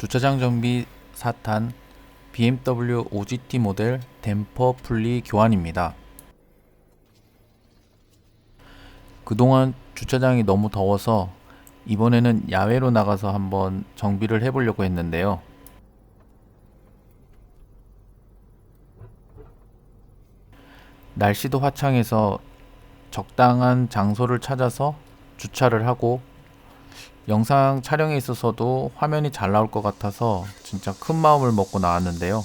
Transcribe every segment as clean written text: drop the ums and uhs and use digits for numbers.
주차장 정비 4탄 BMW OGT 모델 댐퍼 분리 교환입니다. 그동안 주차장이 너무 더워서 이번에는 야외로 나가서 한번 정비를 해보려고 했는데요. 날씨도 화창해서 적당한 장소를 찾아서 주차를 하고 영상 촬영에 있어서도 화면이 잘 나올 것 같아서 진짜 큰 마음을 먹고 나왔는데요.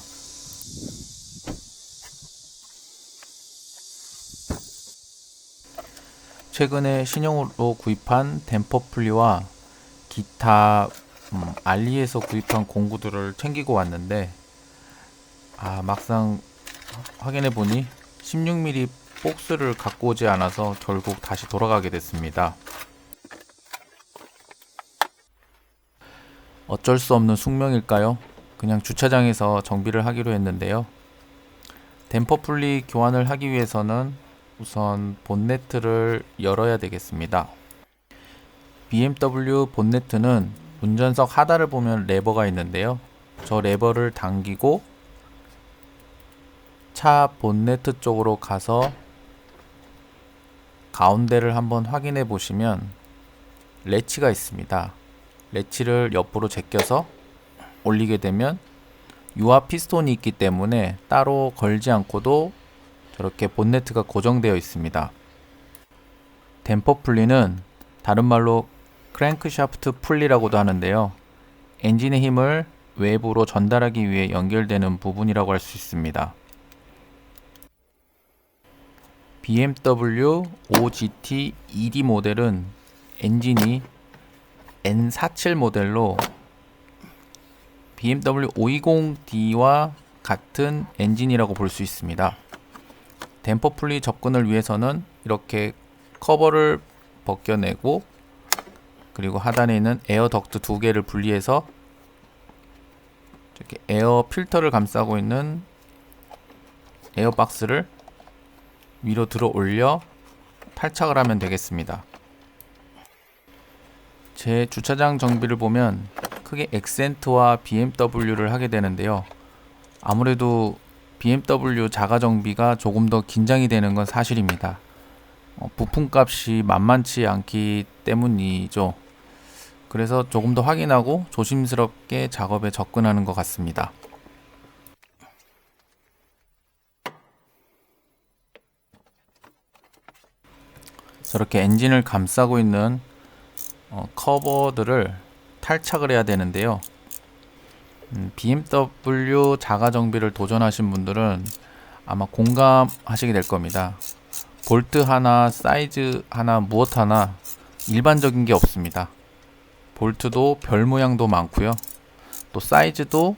최근에 신형으로 구입한 댐퍼 풀리와 기타 알리에서 구입한 공구들을 챙기고 왔는데 막상 확인해 보니 16mm 복스를 갖고 오지 않아서 결국 다시 돌아가게 됐습니다. 어쩔 수 없는 숙명일까요? 그냥 주차장에서 정비를 하기로 했는데요. 댐퍼 풀리 교환을 하기 위해서는 우선 본네트를 열어야 되겠습니다. BMW 본네트는 운전석 하단을 보면 레버가 있는데요. 저 레버를 당기고 차 본네트 쪽으로 가서 가운데를 한번 확인해 보시면 레치가 있습니다. 레치를 옆으로 제껴서 올리게 되면 유압 피스톤이 있기 때문에 따로 걸지 않고도 저렇게 본네트가 고정되어 있습니다. 댐퍼 풀리는 다른 말로 크랭크샤프트 풀리라고도 하는데요. 엔진의 힘을 외부로 전달하기 위해 연결되는 부분이라고 할 수 있습니다. BMW OGT ED 모델은 엔진이 N47 모델로 BMW 520D와 같은 엔진이라고 볼 수 있습니다. 댐퍼 풀리 접근을 위해서는 이렇게 커버를 벗겨내고 그리고 하단에 있는 에어 덕트 두 개를 분리해서 이렇게 에어 필터를 감싸고 있는 에어 박스를 위로 들어 올려 탈착을 하면 되겠습니다. 제 주차장 정비를 보면 크게 엑센트와 BMW를 하게 되는데요. 아무래도 BMW 자가 정비가 조금 더 긴장이 되는 건 사실입니다. 부품값이 만만치 않기 때문이죠. 그래서 조금 더 확인하고 조심스럽게 작업에 접근하는 것 같습니다. 저렇게 엔진을 감싸고 있는 커버들을 탈착을 해야 되는데요. BMW 자가 정비를 도전하신 분들은 아마 공감하시게 될 겁니다. 볼트 하나, 사이즈 하나, 무엇 하나 일반적인 게 없습니다. 볼트도 별 모양도 많고요. 또 사이즈도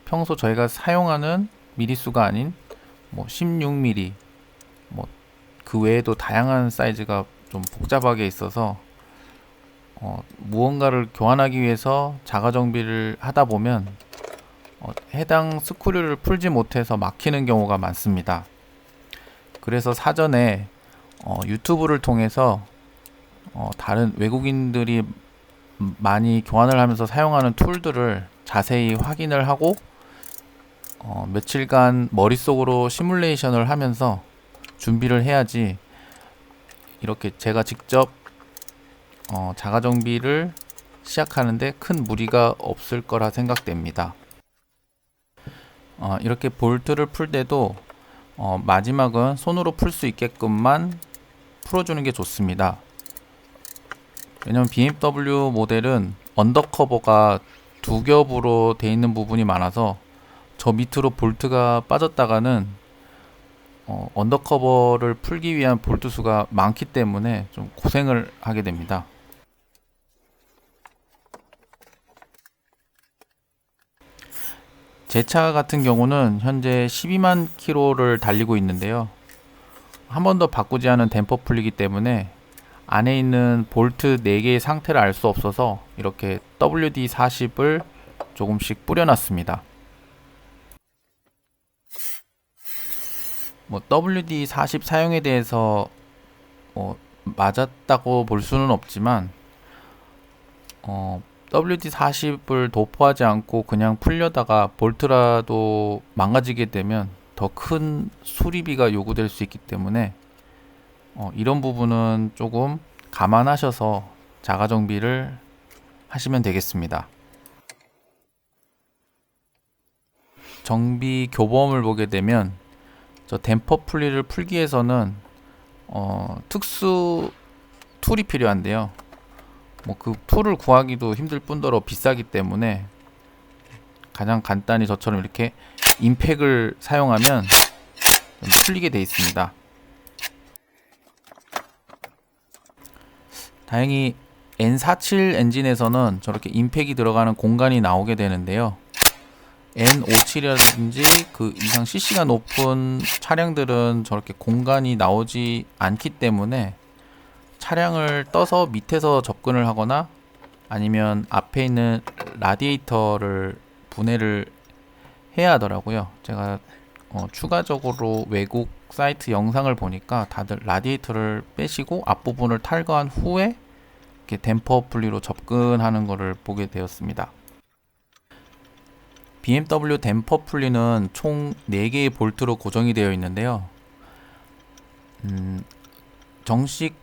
평소 저희가 사용하는 미리수가 아닌 16mm, 그 외에도 다양한 사이즈가 좀 복잡하게 있어서 무언가를 교환하기 위해서 자가 정비를 하다 보면 해당 스크류를 풀지 못해서 막히는 경우가 많습니다. 그래서 사전에 유튜브를 통해서 다른 외국인들이 많이 교환을 하면서 사용하는 툴들을 자세히 확인을 하고 며칠간 머릿속으로 시뮬레이션을 하면서 준비를 해야지 이렇게 제가 직접 자가 정비를 시작하는데 큰 무리가 없을 거라 생각됩니다. 이렇게 볼트를 풀 때도 마지막은 손으로 풀 수 있게끔만 풀어주는 게 좋습니다. 왜냐면 BMW 모델은 언더커버가 두 겹으로 되어 있는 부분이 많아서 저 밑으로 볼트가 빠졌다가는 언더커버를 풀기 위한 볼트 수가 많기 때문에 좀 고생을 하게 됩니다. 제 차 같은 경우는 현재 12만 킬로를 달리고 있는데요. 한 번도 바꾸지 않은 댐퍼 풀리기 때문에 안에 있는 볼트 4개의 상태를 알 수 없어서 이렇게 WD-40을 조금씩 뿌려놨습니다. WD-40 사용에 대해서 맞았다고 볼 수는 없지만 WD-40을 도포하지 않고 그냥 풀려다가 볼트라도 망가지게 되면 더 큰 수리비가 요구될 수 있기 때문에 이런 부분은 조금 감안하셔서 자가 정비를 하시면 되겠습니다. 정비 교범을 보게 되면 저 댐퍼 풀리를 풀기 위해서는 특수 툴이 필요한데요. 뭐 그 툴을 구하기도 힘들 뿐더러 비싸기 때문에 가장 간단히 저처럼 이렇게 임팩을 사용하면 풀리게 되어 있습니다. 다행히 N47 엔진에서는 저렇게 임팩이 들어가는 공간이 나오게 되는데요. N57이라든지 그 이상 CC가 높은 차량들은 저렇게 공간이 나오지 않기 때문에 차량을 떠서 밑에서 접근을 하거나 아니면 앞에 있는 라디에이터를 분해를 해야 하더라고요. 제가 추가적으로 외국 사이트 영상을 보니까 다들 라디에이터를 빼시고 앞부분을 탈거한 후에 이렇게 댐퍼 분리로 접근하는 것을 보게 되었습니다. BMW 댐퍼 분리는 총 4개의 볼트로 고정이 되어 있는데요. 정식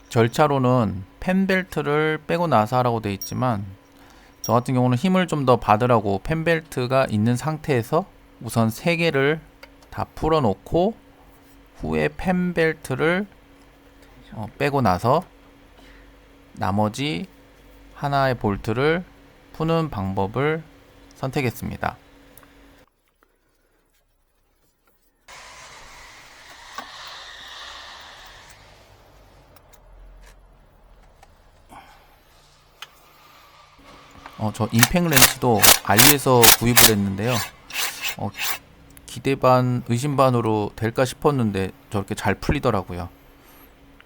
절차로는 펜벨트를 빼고 나서 하라고 되어 있지만 저 같은 경우는 힘을 좀 더 받으라고 펜벨트가 있는 상태에서 우선 3개를 다 풀어 놓고 후에 펜벨트를 빼고 나서 나머지 하나의 볼트를 푸는 방법을 선택했습니다. 저 임팩 렌치도 알리에서 구입을 했는데요. 기대 반 의심 반으로 될까 싶었는데 저렇게 잘 풀리더라고요.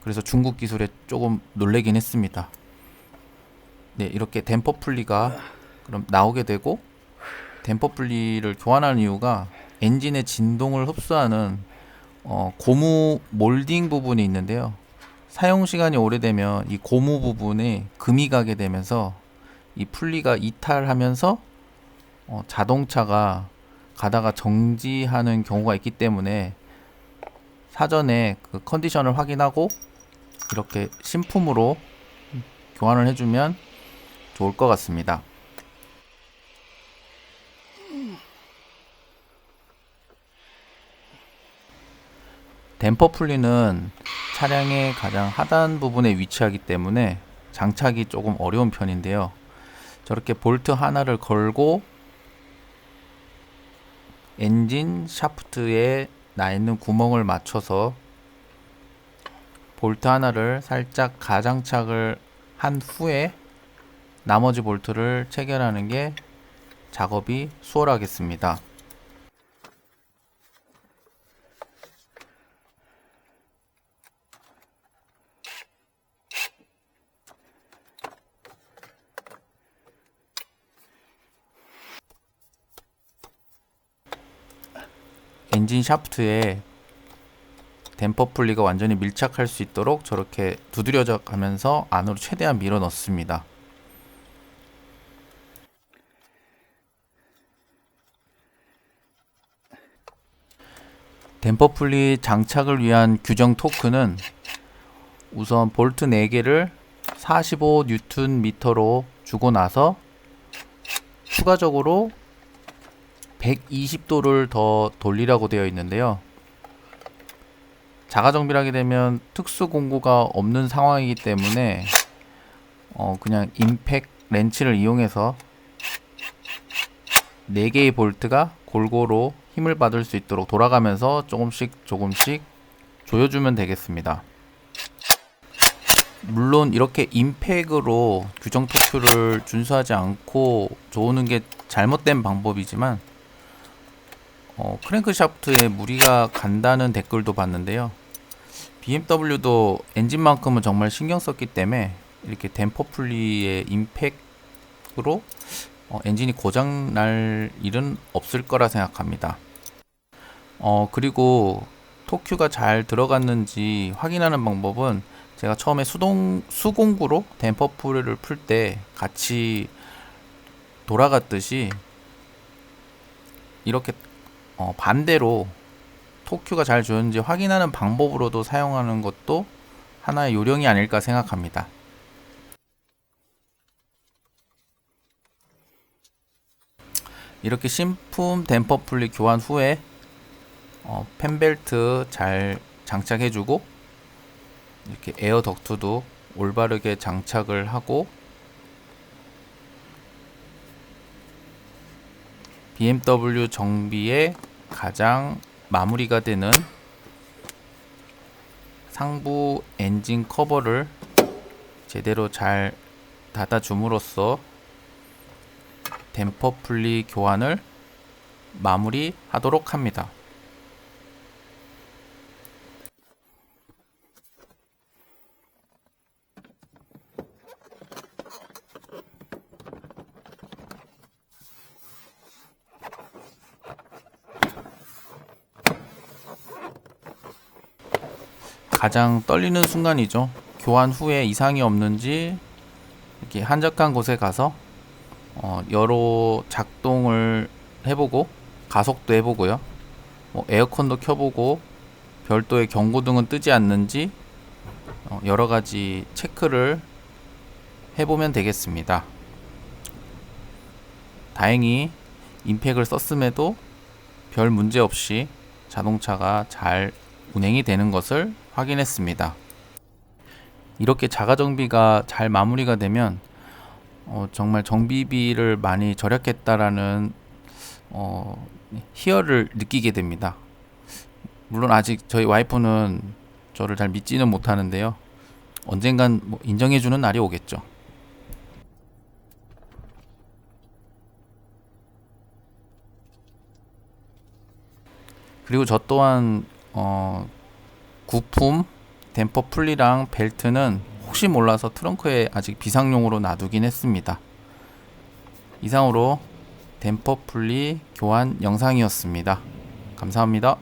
그래서 중국 기술에 조금 놀래긴 했습니다. 네, 이렇게 댐퍼 풀리가 그럼 나오게 되고, 댐퍼 풀리를 교환하는 이유가 엔진의 진동을 흡수하는 고무 몰딩 부분이 있는데요. 사용 시간이 오래되면 이 고무 부분에 금이 가게 되면서 이 풀리가 이탈하면서 자동차가 가다가 정지하는 경우가 있기 때문에 사전에 그 컨디션을 확인하고 이렇게 신품으로 교환을 해주면 좋을 것 같습니다. 댐퍼 풀리는 차량의 가장 하단 부분에 위치하기 때문에 장착이 조금 어려운 편인데요. 저렇게 볼트 하나를 걸고 엔진 샤프트에 나 있는 구멍을 맞춰서 볼트 하나를 살짝 가장착을 한 후에 나머지 볼트를 체결하는 게 작업이 수월하겠습니다. 엔진 샤프트에 댐퍼 풀리가 완전히 밀착할 수 있도록 저렇게 두드려져 가면서 안으로 최대한 밀어 넣습니다. 댐퍼 풀리 장착을 위한 규정 토크는 우선 볼트 4개를 45Nm로 주고 나서 추가적으로 120도를 더 돌리라고 되어 있는데요. 자가 정비를 하게 되면 특수 공구가 없는 상황이기 때문에 그냥 임팩 렌치를 이용해서 4개의 볼트가 골고루 힘을 받을 수 있도록 돌아가면서 조금씩 조여주면 되겠습니다. 물론 이렇게 임팩으로 규정 토크를 준수하지 않고 조우는 게 잘못된 방법이지만 크랭크샤프트에 무리가 간다는 댓글도 봤는데요. BMW도 엔진만큼은 정말 신경 썼기 때문에 이렇게 댐퍼 풀리의 임팩으로 엔진이 고장 날 일은 없을 거라 생각합니다. 그리고 토큐가 잘 들어갔는지 확인하는 방법은 제가 처음에 수공구로 댐퍼 풀을 풀 때 같이 돌아갔듯이 이렇게 반대로 토큐가 잘 조였는지 확인하는 방법으로도 사용하는 것도 하나의 요령이 아닐까 생각합니다. 이렇게 신품 댐퍼 풀리 교환 후에 펜벨트 잘 장착해주고 이렇게 에어 덕트도 올바르게 장착을 하고 BMW 정비의 가장 마무리가 되는 상부 엔진 커버를 제대로 잘 닫아줌으로써 댐퍼 풀리 교환을 마무리 하도록 합니다. 가장 떨리는 순간이죠. 교환 후에 이상이 없는지 이렇게 한적한 곳에 가서 여러 작동을 해보고 가속도 해보고요. 에어컨도 켜보고 별도의 경고등은 뜨지 않는지 여러가지 체크를 해보면 되겠습니다. 다행히 임팩을 썼음에도 별 문제 없이 자동차가 잘 운행이 되는 것을 확인했습니다. 이렇게 자가정비가 잘 마무리가 되면 정말 정비비를 많이 절약했다라는 희열을 느끼게 됩니다. 물론 아직 저희 와이프는 저를 잘 믿지는 못하는데요. 언젠간 인정해주는 날이 오겠죠. 그리고 저 또한 구품 댐퍼 풀리랑 벨트는 혹시 몰라서 트렁크에 아직 비상용으로 놔두긴 했습니다. 이상으로 댐퍼 풀리 교환 영상이었습니다. 감사합니다.